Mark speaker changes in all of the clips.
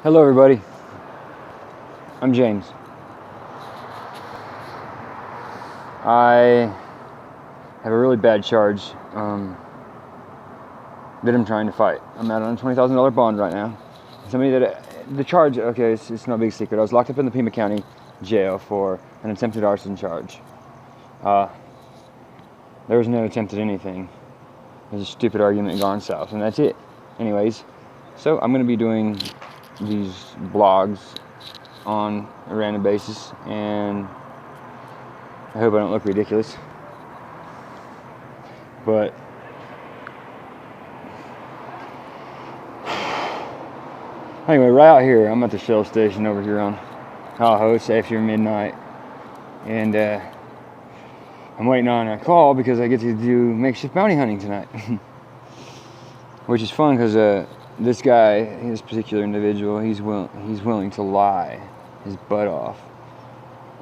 Speaker 1: Hello everybody, I'm James. I have a really bad charge that I'm trying to fight. I'm out on a $20,000 bond right now. The charge, okay, it's no big secret. I was locked up in the Pima County jail for an attempted arson charge. There was no attempt at anything. It was a stupid argument gone south, and that's it. Anyways, so I'm going to be doing these blogs on a random basis, and I hope I don't look ridiculous. But anyway, right out here, I'm at the Shell station over here on Tahoe. It's after midnight, and I'm waiting on a call because I get to do makeshift bounty hunting tonight, which is fun because this guy, this particular individual, he's willing to lie his butt off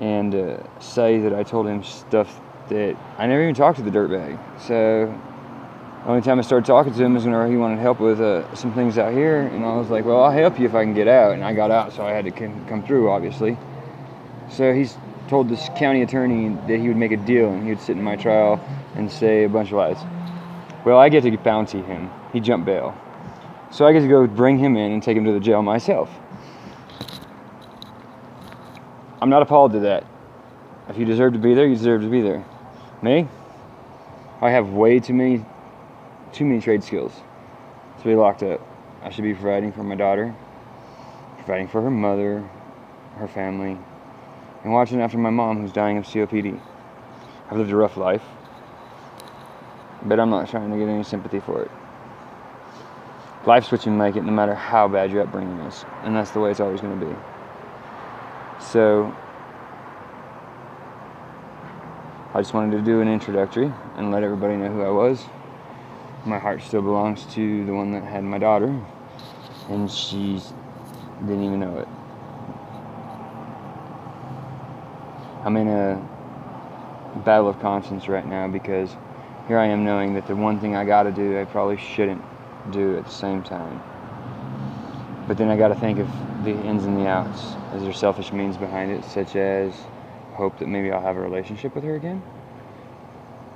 Speaker 1: and say that I told him stuff that I never even talked to the dirtbag. So the only time I started talking to him is whenever he wanted help with some things out here, and I was like, well, I'll help you if I can get out. And I got out, so I had to come through, obviously. So he's told this county attorney that he would make a deal and he would sit in my trial and say a bunch of lies. Well, I get to bounty him. He jumped bail. So I get to go bring him in and take him to the jail myself. I'm not appalled to that. If you deserve to be there, you deserve to be there. Me? I have way too many trade skills to be locked up. I should be providing for my daughter, providing for her mother, her family, and watching after my mom who's dying of COPD. I've lived a rough life, but I'm not trying to get any sympathy for it. Life's what you make it, no matter how bad your upbringing is, and that's the way it's always going to be. So I just wanted to do an introductory and let everybody know who I was. My heart still belongs to the one that had my daughter, and she didn't even know it. I'm in a battle of conscience right now because here I am knowing that the one thing I gotta do, I probably shouldn't do at the same time. But then I gotta think of the ins and the outs. Is there selfish means behind it, such as hope that maybe I'll have a relationship with her again?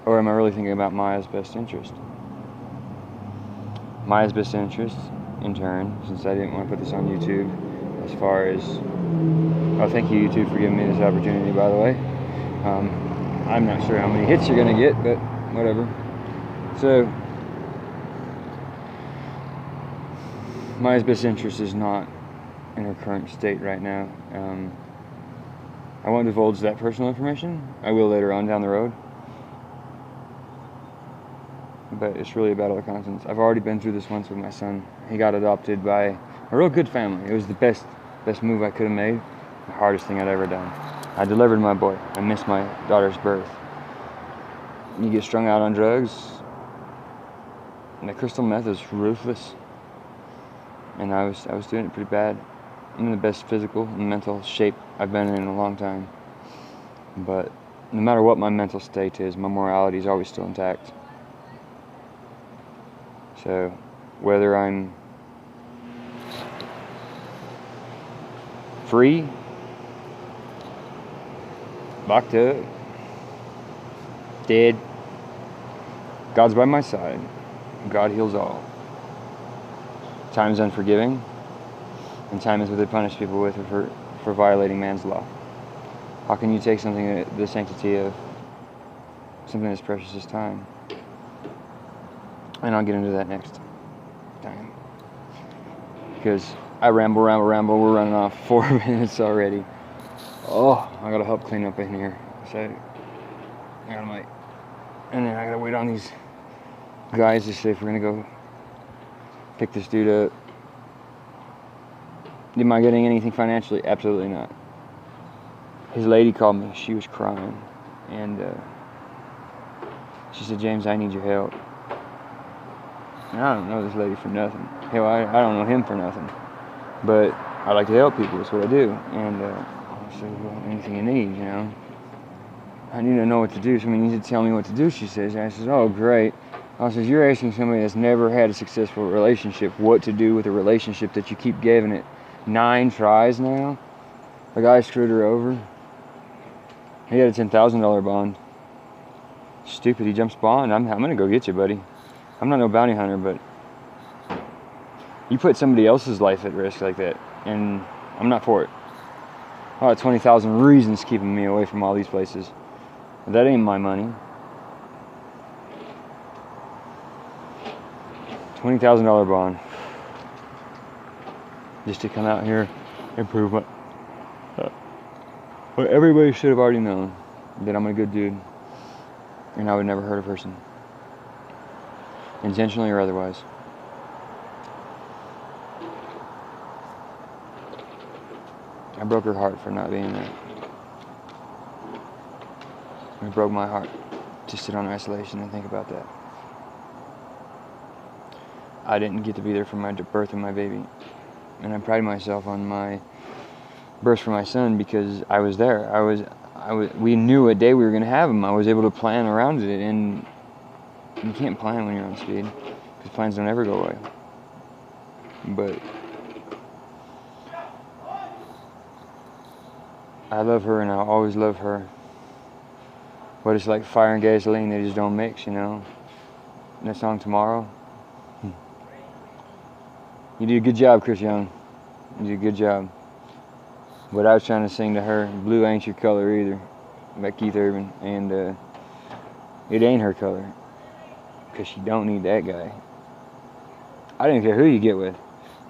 Speaker 1: Or am I really thinking about Maya's best interest? Maya's best interest, in turn, since I didn't want to put this on YouTube, as far as, oh, thank you YouTube for giving me this opportunity, by the way. I'm not sure how many hits you're gonna get, but whatever. So Maya's best interest is not in her current state right now. I won't divulge that personal information. I will later on down the road. But it's really a battle of conscience. I've already been through this once with my son. He got adopted by a real good family. It was the best move I could have made. The hardest thing I'd ever done. I delivered my boy. I missed my daughter's birth. You get strung out on drugs, and the crystal meth is ruthless. And I was doing it pretty bad. I'm in the best physical and mental shape I've been in a long time. But no matter what my mental state is, my morality is always still intact. So whether I'm free, locked up, dead, God's by my side. God heals all. Time is unforgiving, and time is what they punish people with for violating man's law. How can you take something, the sanctity of something as precious as time? And I'll get into that next time. Because I ramble. We're running off 4 minutes already. Oh, I gotta help clean up in here. So, and then I gotta wait on these guys to see if we're gonna go pick this dude up. Am I getting anything financially? Absolutely not. His lady called me. She was crying. And she said, James, I need your help. And I don't know this lady for nothing. Hell, I don't know him for nothing. But I like to help people. That's what I do. And I said, well, anything you need, you know. I need to know what to do. So, I mean, you need to tell me what to do, she says. And I says, oh, great. I says, you're asking somebody that's never had a successful relationship what to do with a relationship that you keep giving it 9 tries now. The guy screwed her over. He had a $10,000 bond. Stupid, he jumps bond. I'm gonna go get you, buddy. I'm not no bounty hunter, but you put somebody else's life at risk like that, and I'm not for it. I got 20,000 reasons keeping me away from all these places. But that ain't my money. $20,000 bond. Just to come out here and prove what everybody should have already known. That I'm a good dude. And I would never hurt a person. Intentionally or otherwise. I broke her heart for not being there. It broke my heart to sit on isolation and think about that. I didn't get to be there for my birth of my baby. And I pride myself on my birth for my son because I was there. We knew what day we were going to have him. I was able to plan around it, and you can't plan when you're on speed because plans don't ever go away. But I love her, and I'll always love her. But it's like fire and gasoline, they just don't mix, you know. And that song, Tomorrow. You did a good job, Chris Young. You did a good job. But I was trying to sing to her, Blue Ain't Your Color Either, by Keith Urban. And it ain't her color. Because she don't need that guy. I didn't care who you get with.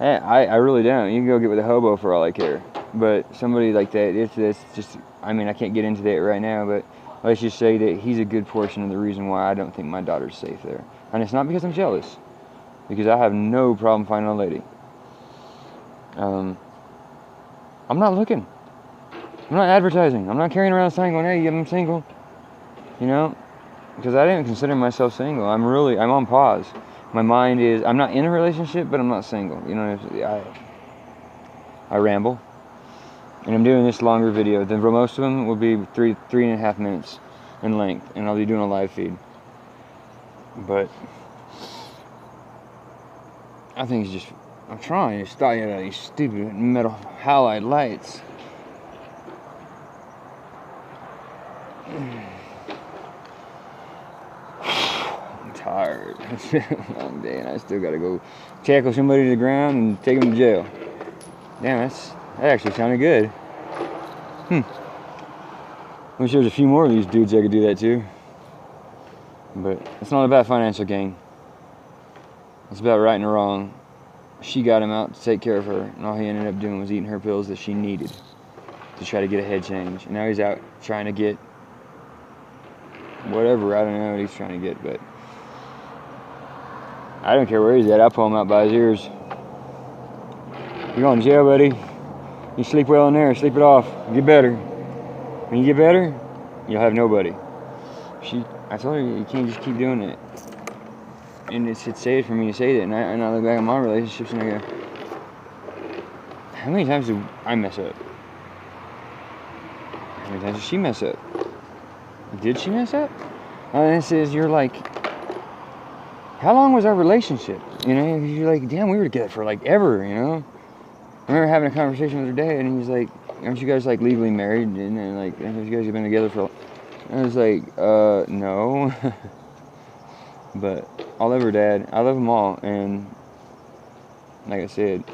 Speaker 1: I really don't. You can go get with a hobo for all I care. But somebody like that, it's just, I mean, I can't get into that right now, but let's just say that he's a good portion of the reason why I don't think my daughter's safe there. And it's not because I'm jealous. Because I have no problem finding a lady. I'm not looking. I'm not advertising. I'm not carrying around a sign going, hey, I'm single. You know? Because I didn't consider myself single. I'm on pause. My mind is, I'm not in a relationship, but I'm not single. You know, I ramble. And I'm doing this longer video. Most of them will be 3.5 minutes in length. And I'll be doing a live feed. But I think it's just, I'm trying to start out of these stupid metal halide lights. I'm tired. It's been a long day and I still gotta go tackle somebody to the ground and take them to jail. Damn, that actually sounded good. Wish there was a few more of these dudes I could do that to. But it's not about financial gain. It's about right and wrong. She got him out to take care of her, and all he ended up doing was eating her pills that she needed to try to get a head change. And now he's out trying to get whatever. I don't know what he's trying to get, but I don't care where he's at. I'll pull him out by his ears. You're going to jail, buddy. You sleep well in there. Sleep it off. Get better. When you get better, you'll have nobody. I told her you can't just keep doing it. And it's sad for me to say that, and I look back at my relationships and I go, how many times did I mess up? How many times did she mess up? Did she mess up? And it says, you're like, how long was our relationship? You know, you're like, damn, we were together for like ever, you know? I remember having a conversation with her dad, and he's like, aren't you guys like legally married? And then like, you guys have been together for, and I was like, no. But I love her dad. I love them all. And like I said,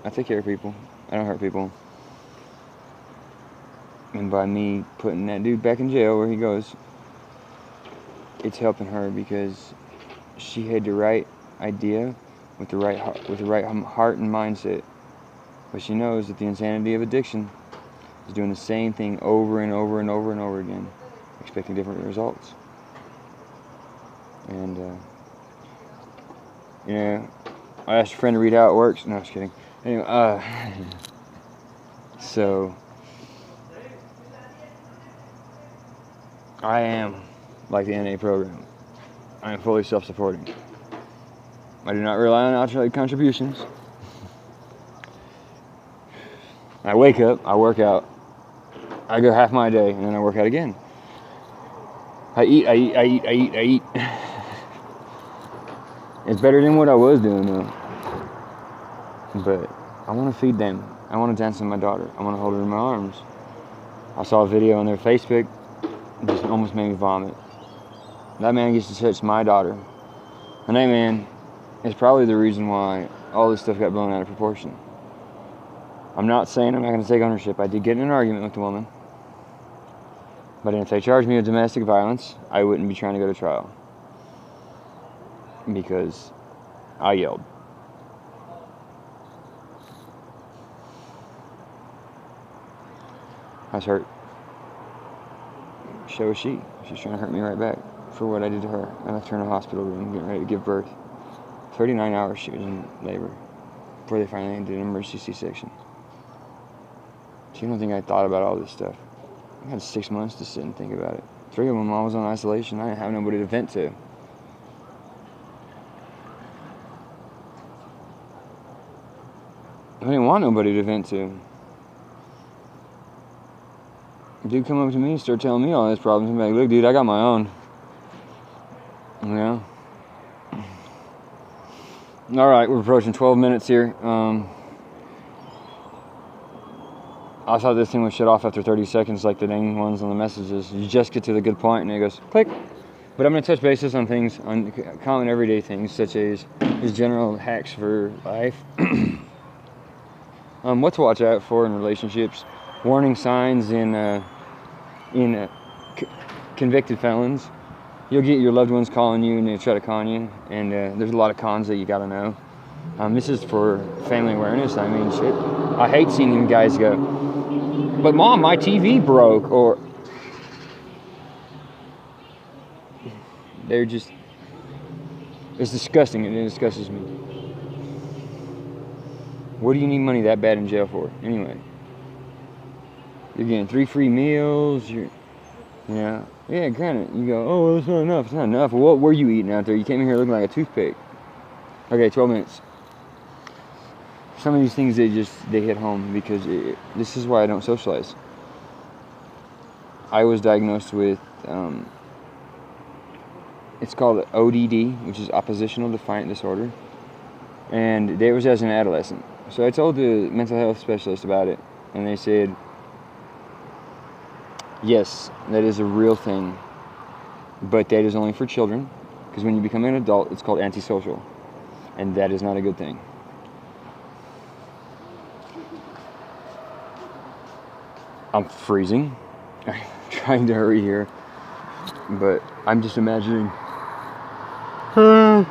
Speaker 1: I take care of people. I don't hurt people. And by me putting that dude back in jail where he goes, it's helping her because she had the right idea with the right heart and mindset. But she knows that the insanity of addiction is doing the same thing over and over and over and over again, expecting different results. And, you know, I asked a friend to read how it works. No, I was kidding. Anyway, so, I am like the NA program. I am fully self-supporting. I do not rely on outside contributions. I wake up, I work out, I go half my day, and then I work out again. I eat. It's better than what I was doing though. But I want to feed them. I want to dance with my daughter. I want to hold her in my arms. I saw a video on their Facebook. It just almost made me vomit. That man gets to touch my daughter. And that man is probably the reason why all this stuff got blown out of proportion. I'm not saying I'm not going to take ownership. I did get in an argument with the woman. But if they charged me with domestic violence, I wouldn't be trying to go to trial. Because I yelled. I was hurt. So was she. She's trying to hurt me right back for what I did to her. I left her in a hospital room getting ready to give birth. 39 hours she was in labor before they finally did an emergency C-section. So you don't think I thought about all this stuff? I had 6 months to sit and think about it. 3 of them I was on isolation. I didn't have nobody to vent to. I didn't want nobody to vent to. Dude come up to me and start telling me all his problems. I'm like, look, dude, I got my own. You know? All right, we're approaching 12 minutes here. I thought this thing would shut off after 30 seconds like the dang ones on the messages. You just get to the good point and it goes click. But I'm going to touch bases on things, on common everyday things, such as general hacks for life. What to watch out for in relationships. Warning signs in convicted felons. You'll get your loved ones calling you and they try to con you, and there's a lot of cons that you gotta know. This is for family awareness. I mean, shit. I hate seeing them guys go, but mom, my TV broke, or they're just, it's disgusting and it disgusts me. What do you need money that bad in jail for? Anyway. You're getting 3 free meals. Yeah, granted. You go, oh, well, it's not enough. It's not enough. Well, what were you eating out there? You came in here looking like a toothpick. Okay, 12 minutes. Some of these things, they hit home because this is why I don't socialize. I was diagnosed with, it's called ODD, which is oppositional defiant disorder. And it was as an adolescent. So I told the mental health specialist about it. And they said, yes, that is a real thing, but that is only for children, because when you become an adult, it's called antisocial, and that is not a good thing. I'm freezing. I'm trying to hurry here, but I'm just imagining. Oh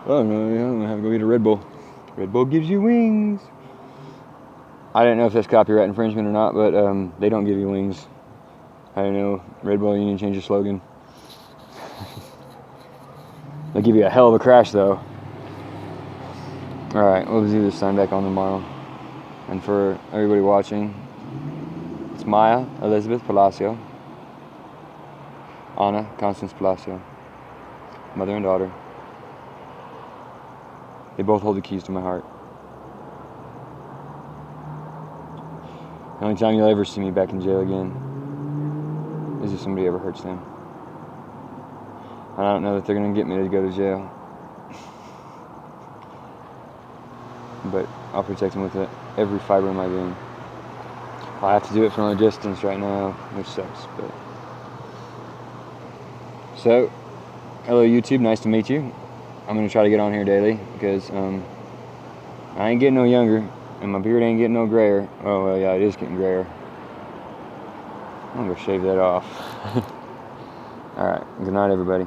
Speaker 1: no, I'm gonna have to go get a Red Bull. Red Bull gives you wings. I didn't know if that's copyright infringement or not, but they don't give you wings. I don't know. Red Bull, you need to change your slogan. They'll give you a hell of a crash, though. Alright, we'll do this sign back on tomorrow. And for everybody watching, it's Maya Elizabeth Palacio, Anna Constance Palacio, mother and daughter. They both hold the keys to my heart. The only time you'll ever see me back in jail again is if somebody ever hurts them. I don't know that they're going to get me to go to jail. But I'll protect them with every fiber of my being. I have to do it from a distance right now, which sucks. But so, hello YouTube, nice to meet you. I'm going to try to get on here daily because I ain't getting no younger. And my beard ain't getting no grayer. Oh, well, yeah, it is getting grayer. I'm going to shave that off. Alright, good night, everybody.